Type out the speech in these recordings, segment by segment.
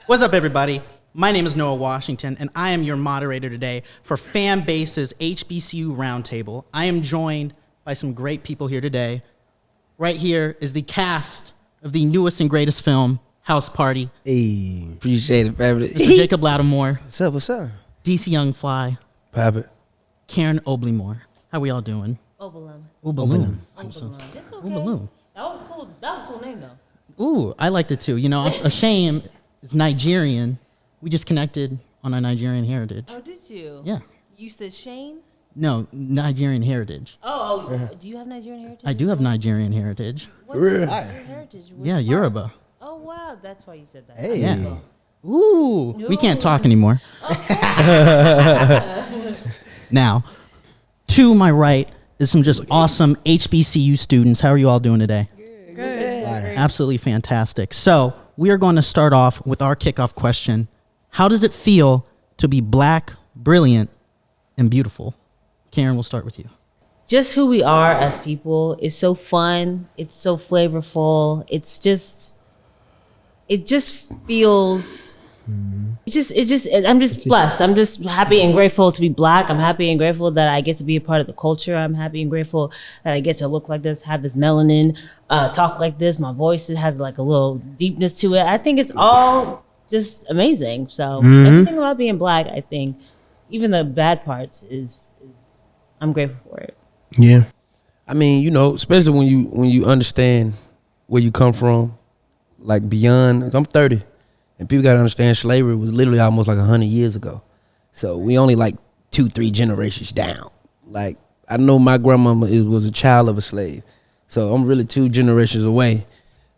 What's up, everybody? My name is Noah Washington, and I am your moderator today for Fanbase's HBCU Roundtable. I am joined by some great people here today. Right here is the cast of the newest and greatest film, House Party. Hey, appreciate it, family. Mr. Jacob Latimore. What's up? What's up? DC Youngfly. Pop it. Karen Obilum. How we all doing? Obilum. Obilum. It's okay. Obilum. That was cool. That was a cool name, though. Ooh, I liked it too. You know, Ashame is Nigerian. We just connected on our Nigerian heritage. Oh, did you? Yeah. You said Shane? No, Nigerian heritage. Do you have Nigerian heritage? I do have Nigerian heritage. What's your heritage? Yeah, Yoruba. Oh, wow. That's why you said that. Hey. Yeah. Ooh, we can't talk anymore. Now, to my right is some just awesome HBCU students. How are you all doing today? Good. Absolutely fantastic. So we are going to start off with our kickoff question. How does it feel to be black, brilliant, and beautiful? Karen, we'll start with you. Just who we are as people is so fun. It's so flavorful. It just feels... I'm just blessed. I'm just happy and grateful to be black. I'm happy and grateful that I get to be a part of the culture. I'm happy and grateful that I get to look like this, have this melanin, talk like this. My voice has like a little deepness to it. I think it's all just amazing. So everything about being black, I think, even the bad parts is I'm grateful for it. Yeah. I mean, you know, especially when you understand where you come from, like beyond. I'm 30. And people got to understand slavery was literally almost like 100 years ago. So we only like 2-3 generations down. Like, I know my grandmama was a child of a slave. So I'm really 2 generations away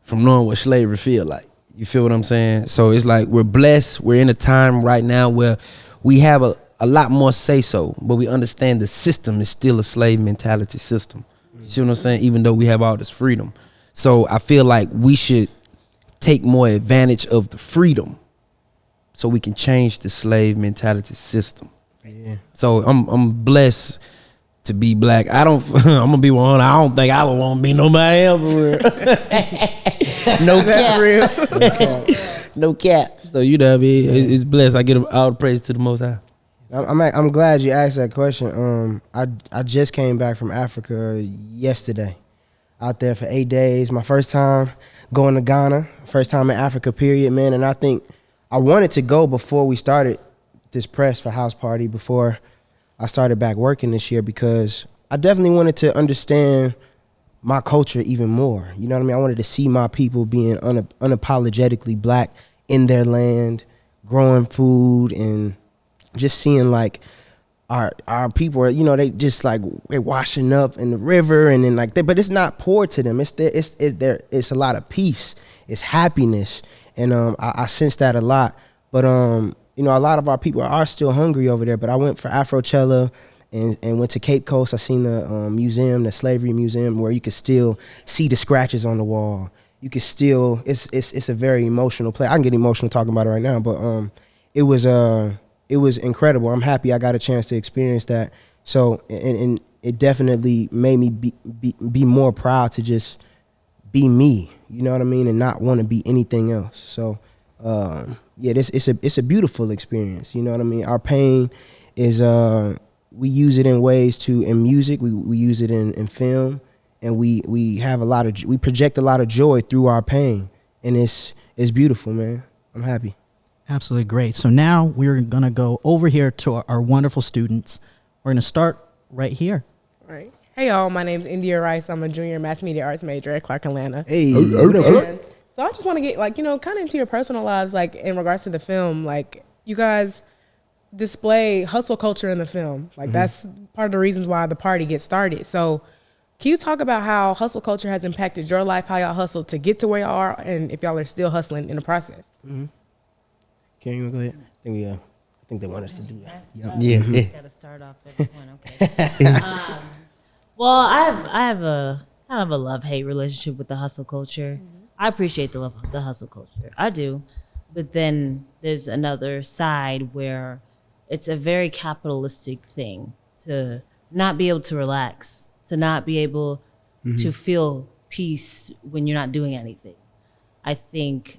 from knowing what slavery feel like. You feel what I'm saying? So it's like we're blessed. We're in a time right now where we have a lot more say-so, but we understand the system is still a slave mentality system. You see what I'm saying? Even though we have all this freedom. So I feel like we should take more advantage of the freedom so we can change the slave mentality system. Yeah. So I'm blessed to be black. I'm gonna be 100. I don't think I would want to be nobody else. No cap. Real. No cap. So you know what I mean? It's blessed. I give all the praise to the Most High. I'm glad you asked that question. I just came back from Africa yesterday. Out there for 8 days. My first time going to Ghana. First time in Africa, period, man. And I think I wanted to go before we started this press for House Party, before I started back working this year, because I definitely wanted to understand my culture even more. You know what I mean? I wanted to see my people being unapologetically black in their land, growing food, and just seeing like our people are, you know, they just like they're washing up in the river, and then like but it's not poor to them. It's a lot of peace. It's happiness, and I sense that a lot. But you know, a lot of our people are still hungry over there. But I went for Afrochella and went to Cape Coast. I seen the museum, the slavery museum, where you could still see the scratches on the wall. You could still it's a very emotional place. I can get emotional talking about it right now, but it was incredible. I'm happy I got a chance to experience that. So, and it definitely made me be more proud to just be me, you know what I mean, and not want to be anything else. So, yeah, it's a beautiful experience, you know what I mean. Our pain is we use it in ways in music, we use it in film, and we have we project a lot of joy through our pain, and it's beautiful, man. I'm happy. Absolutely great. So now we're going to go over here to our wonderful students. We're going to start right here. All right. Hey, y'all. My name's India Rice. I'm a junior mass media arts major at Clark Atlanta. Hey. And so I just want to get, like, you know, kind of into your personal lives, like, in regards to the film. Like, you guys display hustle culture in the film. Like, that's part of the reasons why the party gets started. So can you talk about how hustle culture has impacted your life, how y'all hustled to get to where y'all are, and if y'all are still hustling in the process? Mm-hmm. Can you go ahead? I think they want us to do that. Yeah. Got to start off every point. Okay. Well, I have a kind of a love-hate relationship with the hustle culture. I appreciate the hustle culture. I do. But then there's another side where it's a very capitalistic thing to not be able to relax, to not be able to feel peace when you're not doing anything. I think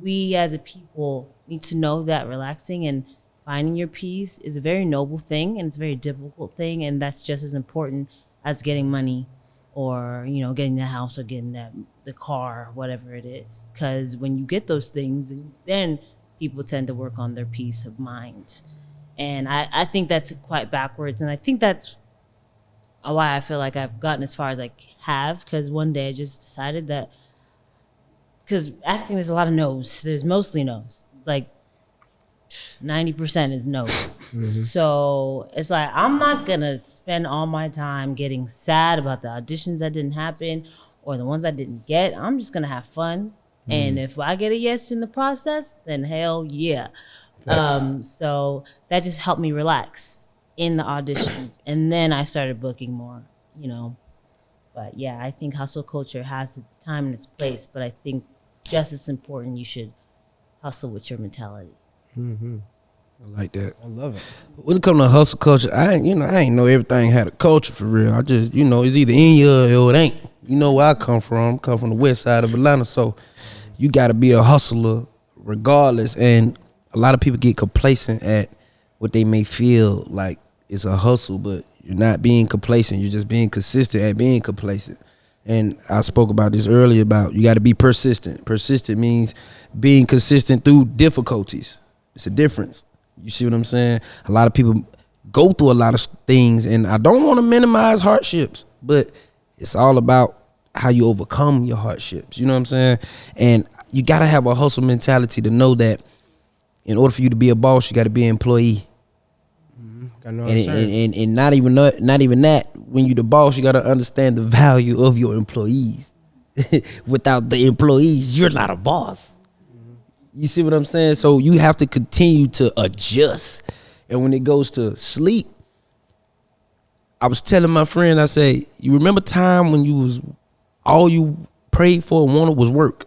we as a people need to know that relaxing and finding your peace is a very noble thing, and it's a very difficult thing, and that's just as important as getting money or, you know, getting the house or getting the car, whatever it is. Because when you get those things, then people tend to work on their peace of mind. And I think that's quite backwards, and I think that's why I feel like I've gotten as far as I have, because one day I just decided that, because acting is a lot of no's. There's mostly no's. Like 90% is no. So it's like, I'm not gonna spend all my time getting sad about the auditions that didn't happen or the ones I didn't get. I'm just gonna have fun. And if I get a yes in the process, then hell yeah. So that just helped me relax in the auditions. And then I started booking more, you know. But yeah, I think hustle culture has its time and its place, but I think just as important, you should hustle with your mentality. I like that. I love it. When it comes to hustle culture, I ain't know everything had a culture for real. I just, it's either in you or it ain't. You know where I come from. I come from the west side of Atlanta, so you got to be a hustler regardless. And a lot of people get complacent at what they may feel like is a hustle, but you're not being complacent. You're just being consistent at being complacent. And I spoke about this earlier about you got to be persistent. Persistent means being consistent through difficulties. It's a difference. You see what I'm saying? A lot of people go through a lot of things, and I don't want to minimize hardships, but it's all about how you overcome your hardships. You know what I'm saying? And you got to have a hustle mentality to know that in order for you to be a boss, you got to be an employee. And not even that. When you the boss, you got to understand the value of your employees. Without the employees, you're not a boss. You see what I'm saying? So you have to continue to adjust. And when it goes to sleep, I was telling my friend, I say, you remember time when all you prayed for and wanted was work?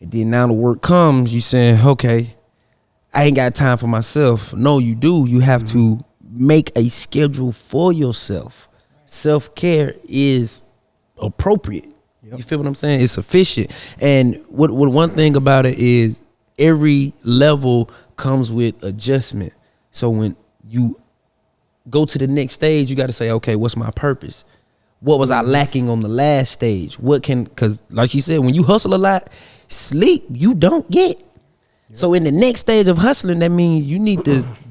And then now the work comes, you saying, okay, I ain't got time for myself. No, you do. You have to make a schedule for yourself. Self-care is appropriate. You feel what I'm saying? It's sufficient. And what one thing about it is every level comes with adjustment. So when you go to the next stage, you got to say, okay, what's my purpose? What was I lacking on the last stage? Because like you said, when you hustle a lot, sleep you don't get. So in the next stage of hustling, that means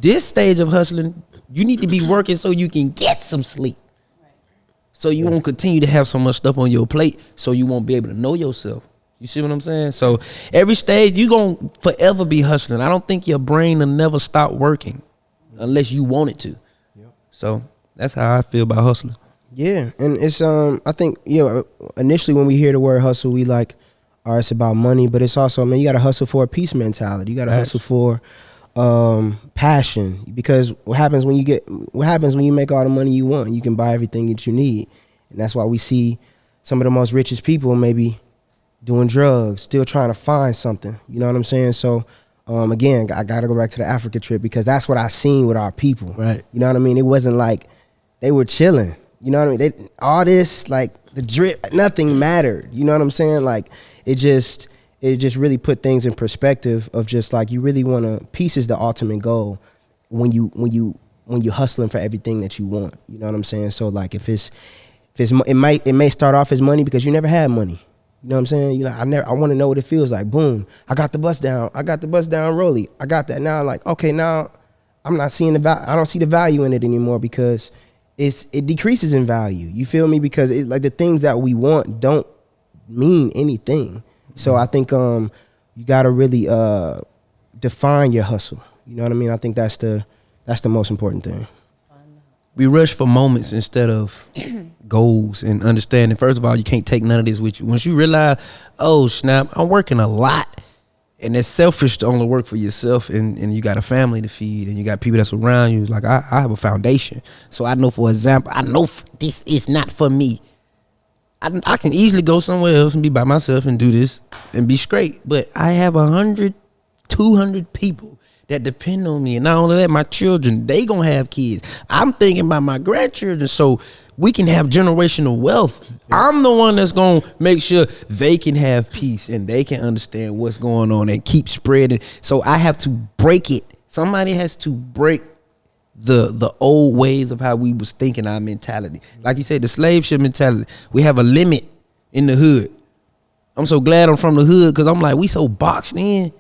this stage of hustling, you need to be working so you can get some sleep. So you won't continue to have so much stuff on your plate, so you won't be able to know yourself. You see what I'm saying? So every stage, you going to forever be hustling. I don't think your brain will never stop working unless you want it to. So that's how I feel about hustling. Yeah, and it's I think initially when we hear the word hustle, we like, it's about money, but it's also, man, you got to hustle for a peace mentality. You got to hustle for passion, because what happens when you make all the money you want? You can buy everything that you need, and that's why we see some of the most richest people maybe doing drugs, still trying to find something. You know what I'm saying? So again, I got to go back to the Africa trip, because that's what I seen with our people. Right. You know what I mean? It wasn't like they were chilling. You know what I mean? All this, like the drip, nothing mattered. You know what I'm saying? Like it just really put things in perspective of just like, you really want to, peace is the ultimate goal when you hustling for everything that you want. You know what I'm saying? So like it may start off as money because you never had money. You know what I'm saying? You like, I want to know what it feels like. Boom, I got the bus down Rolly. I got that. Now like, okay, now I'm not seeing I don't see the value in it anymore, because it decreases in value. You feel me? Because it, like, the things that we want don't mean anything. So I think you gotta really define your hustle. You know what I mean? I think that's the most important thing. We rush for moments instead of goals and understanding. First of all, you can't take none of this with you. Once you realize, oh snap, I'm working a lot, and it's selfish to only work for yourself, and you got a family to feed, and you got people that's around you. It's like I have a foundation, so I know, for example, this is not for me. I can easily go somewhere else and be by myself and do this and be straight. But I have 100, 200 people that depend on me. And not only that, my children, they gonna have kids. I'm thinking about my grandchildren. So we can have generational wealth. I'm the one that's going to make sure they can have peace and they can understand what's going on and keep spreading. So I have to break it. Somebody has to break the old ways of how we was thinking our mentality. Like you said, the slave ship mentality. We have a limit in the hood. I'm so glad I'm from the hood because I'm like, we so boxed in.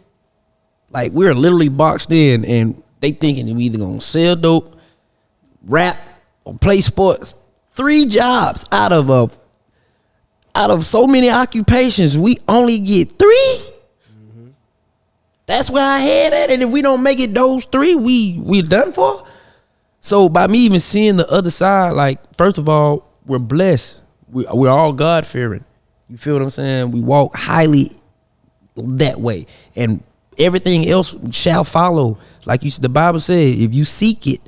Like, we're literally boxed in, and they thinking we either going to sell dope, rap, or play sports. 3 jobs out of so many occupations, we only get 3. Mm-hmm. That's where I had at, and if we don't make it those 3, we're done for. So by me even seeing the other side, like, first of all, we're blessed. We're all God-fearing. You feel what I'm saying? We walk highly that way, and everything else shall follow. Like the Bible said, if you seek it,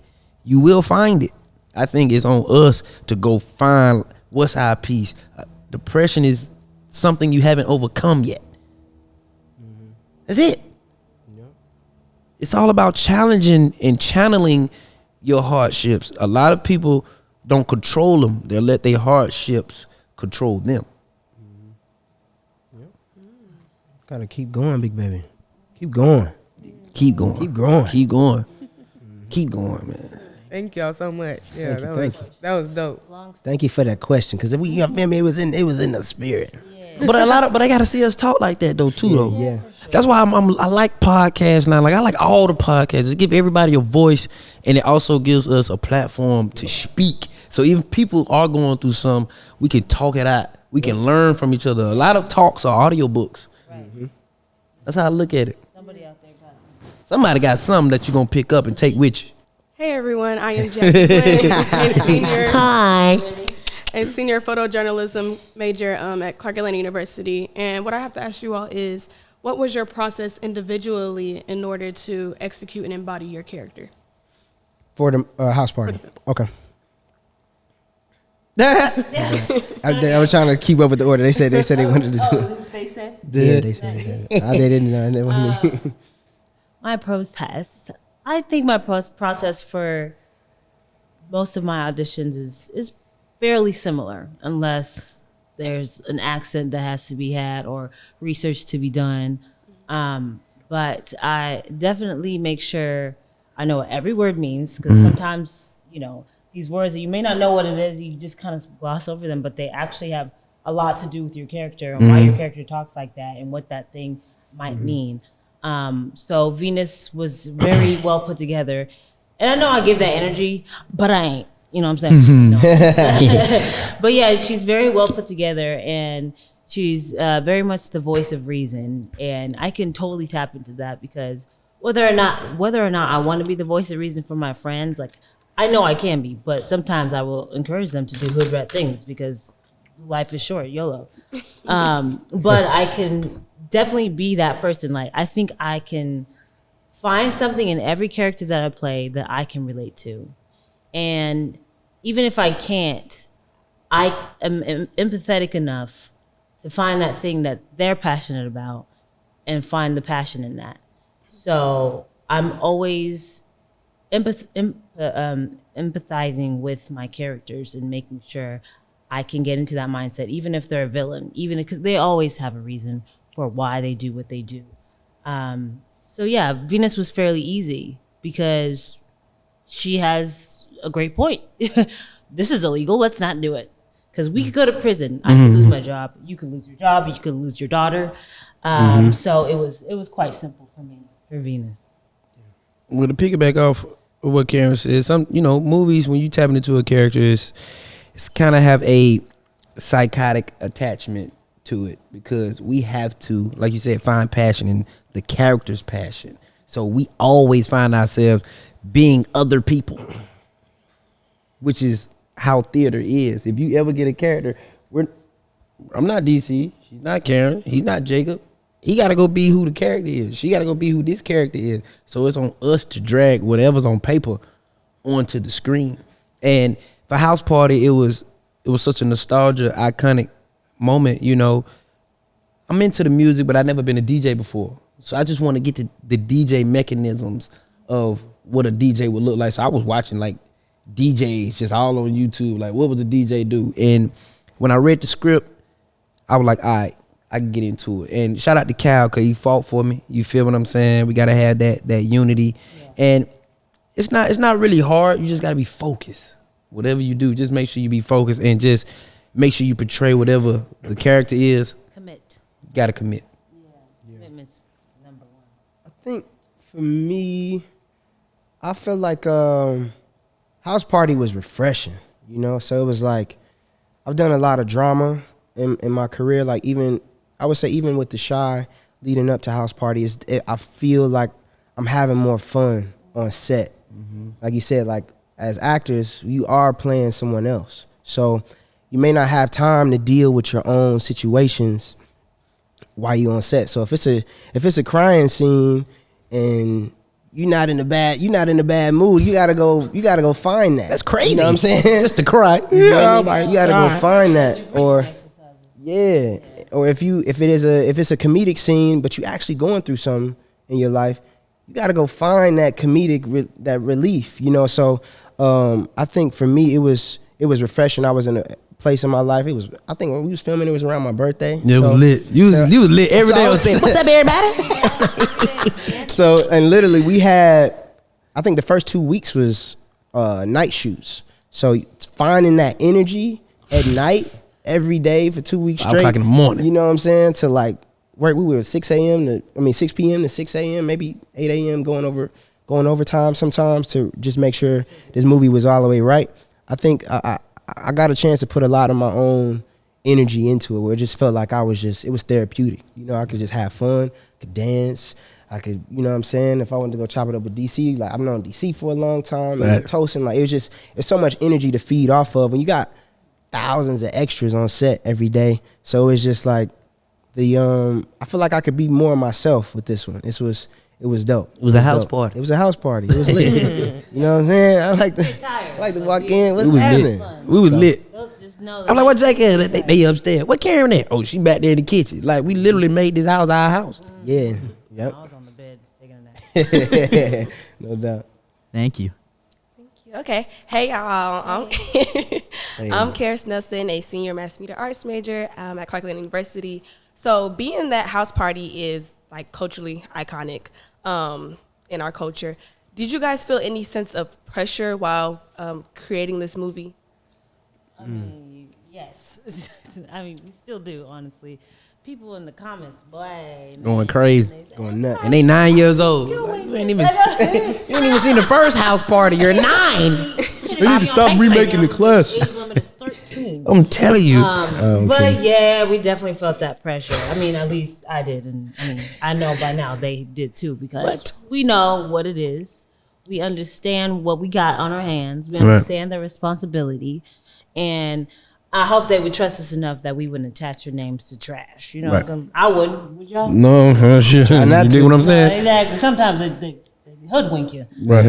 you will find it. I think it's on us to go find what's our peace. Depression is something you haven't overcome yet. Mm-hmm. That's it. Yep. It's all about challenging and channeling your hardships. A lot of people don't control them. They'll let their hardships control them. Mm-hmm. Yep. Gotta keep going, big baby. Keep going. Keep going. Keep growing. Keep going. Keep going, man. Thank y'all so much. Yeah, Thank you. that was dope. Thank you for that question, because we, I mean, it was in the spirit. Yeah. But I gotta see us talk like that though too though. Yeah. That's why I like podcasts now. Like, I like all the podcasts. It gives everybody a voice, and it also gives us a platform to speak. So even people are going through some, we can talk it out. We can learn from each other. A lot of talks are audiobooks. Right. Mm-hmm. That's how I look at it. Somebody out there got it. Somebody got something that you're gonna pick up and take with you. Hey everyone, I am Jackie Flynn, a senior photojournalism major at Clark Atlanta University. And what I have to ask you all is, what was your process individually in order to execute and embody your character? For the house party. Okay. I was trying to keep up with the order. They said they wanted to do it. They said? Yeah, they said. They didn't know. My process. I think my process for most of my auditions is fairly similar, unless there's an accent that has to be had or research to be done. But I definitely make sure I know what every word means, because sometimes, these words that you may not know what it is, you just kind of gloss over them, but they actually have a lot to do with your character and why your character talks like that and what that thing might mean. So Venus was very well put together. And I know I give that energy, but I ain't. You know what I'm saying? No. But yeah, she's very well put together, and she's very much the voice of reason. And I can totally tap into that, because whether or not I want to be the voice of reason for my friends, like, I know I can be, but sometimes I will encourage them to do hood rat things, because life is short, YOLO. But I can definitely be that person. Like, I think I can find something in every character that I play that I can relate to. And even if I can't, I am empathetic enough to find that thing that they're passionate about and find the passion in that. So I'm always empathizing with my characters and making sure I can get into that mindset, even if they're a villain, even because they always have a reason for why they do what they do. So yeah, Venus was fairly easy because she has a great point. This is illegal. Let's not do it. Because we could go to prison. I could lose my job. You could lose your job. You could lose your daughter. So it was quite simple for me, for Venus. Well, to piggyback off of what Karen said, some movies, when you tap into a character, it's kind of have a psychotic attachment to it, because we have to, like you said, find passion in the character's passion. So we always find ourselves being other people, which is how theater is. If you ever get a character, I'm not DC, she's not Karen, he's not Jacob. He got to go be who the character is. She got to go be who this character is. So it's on us to drag whatever's on paper onto the screen. And for House Party, it was such a nostalgia, iconic moment. I'm into the music, but I've never been a DJ before. So I just want to get to the DJ mechanisms of what a DJ would look like. So I was watching like DJs just all on YouTube. Like, what was the DJ do? And when I read the script, I was like, all right, I can get into it. And shout out to Cal, because he fought for me. You feel what I'm saying? We got to have that unity. Yeah. And it's not really hard. You just got to be focused. Whatever you do, just make sure you be focused and just make sure you portray whatever the character is. Commit. You got to commit. Yeah. Commitment's number one. I think for me, I feel like House Party was refreshing, you know? So it was like, I've done a lot of drama in my career. Like I would say even with The Shy leading up to House Party, I feel like I'm having more fun on set. Mm-hmm. Like you said, like as actors, you are playing someone else. So you may not have time to deal with your own situations while you're on set. So if it's a crying scene and you're not in a bad mood, you gotta go find that. That's crazy. You know what I'm saying? Just to cry. You gotta go find that. Or yeah. Or if it's a comedic scene, but you actually going through something in your life, you gotta go find that comedic that relief. You know, so I think for me it was refreshing. I was in a place in my life. I think when we was filming, it was around my birthday. Yeah, it was lit. You was lit every day. I was saying, "What's up, everybody?" So, and literally we had, I think the first 2 weeks was night shoots. So finding that energy at night every day for 2 weeks straight. 5 o'clock in the morning. You know what I'm saying? To like work, we were 6 p.m. to 6 a.m., maybe 8 a.m. going overtime sometimes to just make sure this movie was all the way right. I think I got a chance to put a lot of my own energy into it, where it just felt like it was therapeutic. You know, I could just have fun, could dance, I could, you know what I'm saying? If I wanted to go chop it up with DC, like I've known DC for a long time, and Tosin, like it's so much energy to feed off of when you got thousands of extras on set every day. So it's just like I feel like I could be more myself with this one. It was dope. It was a house party. It was a house party. It was lit. You know what I'm saying? I like to walk in. What's happening? We was lit. Just know I'm like, what Jake is? They upstairs. What Karen at? Oh, she back there in the kitchen. Like, we literally made this house our house. Yeah. Yep. I was on the bed taking a nap. No doubt. Thank you. Okay. Hey, y'all. I'm Karis Nelson, a senior mass media arts major at Clark Atlanta University. So being that House Party is like culturally iconic in our culture, did you guys feel any sense of pressure while creating this movie? I mean, yes. I mean, we still do, honestly. People in the comments, boy, going crazy, going nuts, and they 9 years old. Like, you ain't even seen the first house party. You're 9. They need to stop remaking the class. Age limit is 13. I'm telling you. But yeah, we definitely felt that pressure. I mean, at least I did, and I mean, I know by now they did too, because we know what it is. We understand what we got on our hands. We understand the responsibility, and I hope they would trust us enough that we wouldn't attach your names to trash. You know, I wouldn't. Would y'all? No, shit. You dig what I'm saying? Exactly. Sometimes they hoodwink you. Right.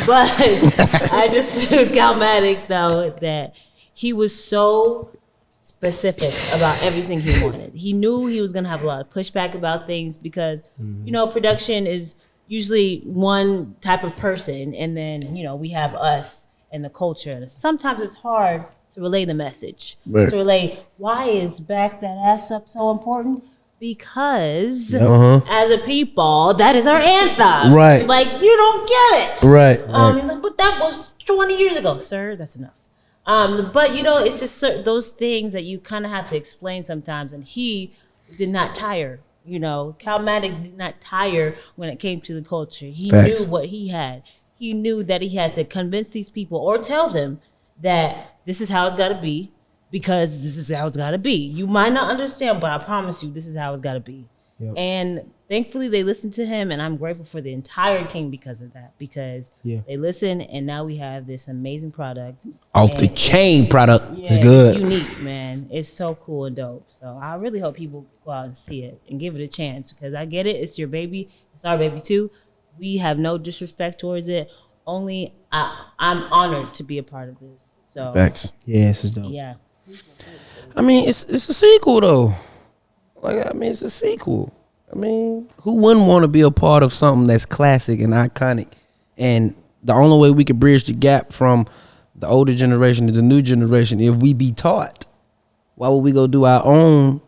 But I just took Calmatic, though, that he was so specific about everything he wanted. He knew he was going to have a lot of pushback about things because, you know, production is usually one type of person, and then, you know, we have us and the culture. And sometimes it's hard to relay the message, to relay why is back that ass up so important? Because as a people, that is our anthem. Right. Like, you don't get it. Right. He's like, but that was 20 years ago, sir. That's enough. But, you know, it's just those things that you kind of have to explain sometimes. And he did not tire. You know, Calmatic did not tire when it came to the culture. He knew what he had. He knew that he had to convince these people or tell them that this is how it's got to be, because this is how it's got to be. You might not understand, but I promise you, this is how it's got to be. Yep. And thankfully, they listened to him, and I'm grateful for the entire team because of that, because they listened, and now we have this amazing product. Off the chain product. Yeah, it's good. It's unique, man. It's so cool and dope. So I really hope people go out and see it and give it a chance, because I get it. It's your baby. It's our baby, too. We have no disrespect towards it. Only I'm honored to be a part of this. So facts. Yeah, this is dope. Yeah. I mean, it's a sequel though. Like, I mean, it's a sequel. I mean, who wouldn't want to be a part of something that's classic and iconic? And the only way we could bridge the gap from the older generation is the new generation. If we be taught, why would we go do our own,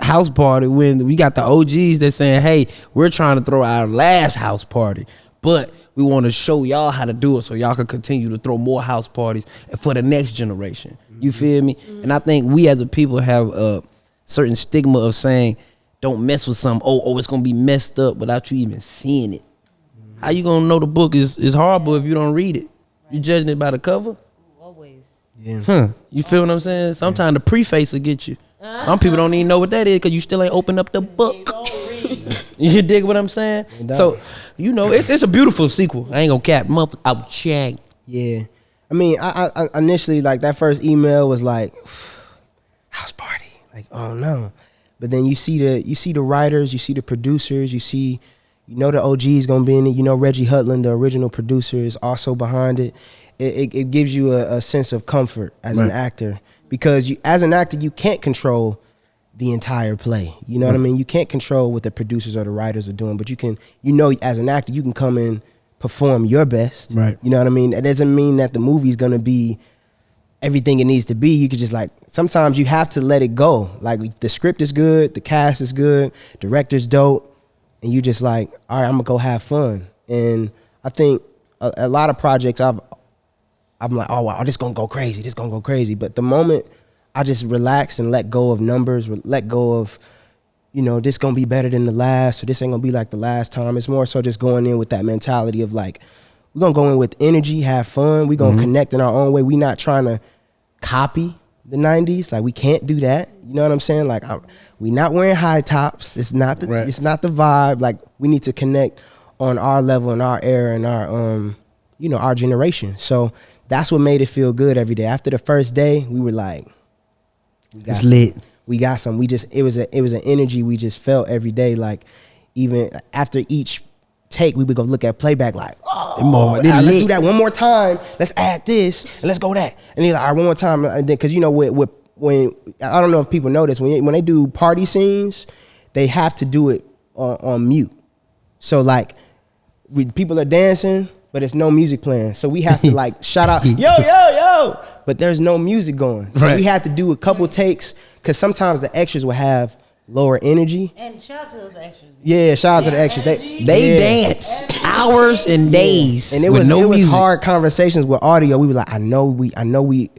house party when we got the OGs that saying, hey, we're trying to throw our last house party, but we want to show y'all how to do it so y'all can continue to throw more house parties for the next generation. You feel me? And I think we as a people have a certain stigma of saying, don't mess with something. Oh, it's going to be messed up without you even seeing it. How you going to know the book is horrible if you don't read it? You judging it by the cover? Always. Yeah. You feel what I'm saying? Sometimes the preface will get you. Some people don't even know what that is because you still ain't opened up the book. You dig what I'm saying? So, it's a beautiful sequel. I ain't gonna cap. Month out check. Yeah. I mean, I initially, like, that first email was like, house party. Like, oh no. But then you see the writers, you see the producers, the OG is gonna be in it. Reggie Hutland, the original producer, is also behind it. It gives you a sense of comfort as an actor, because as an actor, you can't control the entire play. You know what I mean? You can't control what the producers or the writers are doing, but you can, as an actor, you can come in, perform your best. Right. You know what I mean? It doesn't mean that the movie's gonna be everything it needs to be. You could just, like, sometimes you have to let it go. Like, the script is good, the cast is good, director's dope, and you just like, all right, I'm gonna go have fun. And I think a lot of projects I'm like, oh wow, this gonna go crazy. But the moment I just relax and let go of numbers, let go of, this gonna be better than the last, or this ain't gonna be like the last time. It's more so just going in with that mentality of, like, we're gonna go in with energy, have fun. We're gonna connect in our own way. We're not trying to copy the 90s. Like, we can't do that. You know what I'm saying? Like, we not wearing high tops. It's not the vibe. Like, we need to connect on our level and our era and our our generation. So that's what made it feel good every day. After the first day, we were like, It's lit. We got some. It was an energy we just felt every day. Like, even after each take, we would go look at playback like, let's do that one more time. Let's add this and let's go that. And he's like, all right, one more time. Because when I don't know if people know this, when they do party scenes, they have to do it on mute. So, like, people are dancing, but it's no music playing. So we have to, like, shout out, yo, but there's no music going. So we had to do a couple takes, because sometimes the extras will have lower energy. And shout out to those extras. Yeah, shout out to the extras. They dance hours and days. And it was hard conversations with audio. We were like, I know we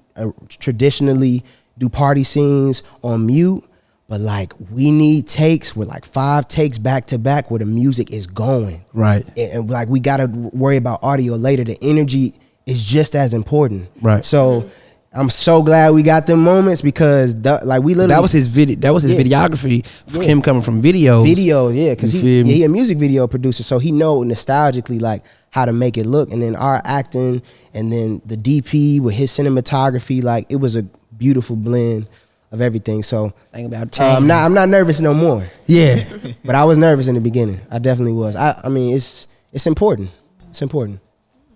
traditionally do party scenes on mute, but, like, we need takes with, like, 5 takes back to back where the music is going. Right. And like, we got to worry about audio later. The energy is just as important. Right. So I'm so glad we got them moments, because we literally, that was his videography. Him coming from videos. Because he a music video producer, so he know nostalgically, like, how to make it look. And then our acting, and then the DP with his cinematography, like, it was a beautiful blend of everything. So I'm not nervous no more. Yeah. But I was nervous in the beginning. I definitely was. I mean, it's important. It's important.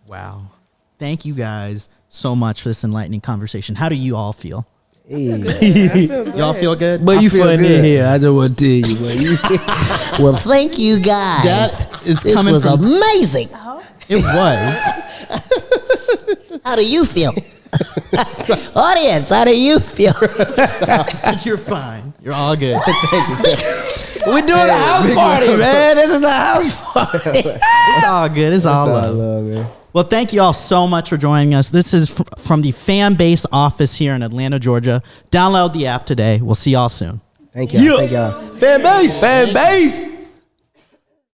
Wow. Thank you guys so much for this enlightening conversation. How do you all feel? Y'all feel good? But you funny in here. I just want to tell you. Well, thank you guys. That is this coming was from amazing. It was. How do you feel? Audience, how do you feel? You're fine. You're all good. We're doing a house party, man. This is a house party. It's all good. It's all love. Man. Well, thank you all so much for joining us. This is from the Fanbase office here in Atlanta, Georgia. Download the app today. We'll see y'all soon. Thank y'all. Thank y'all. Fanbase.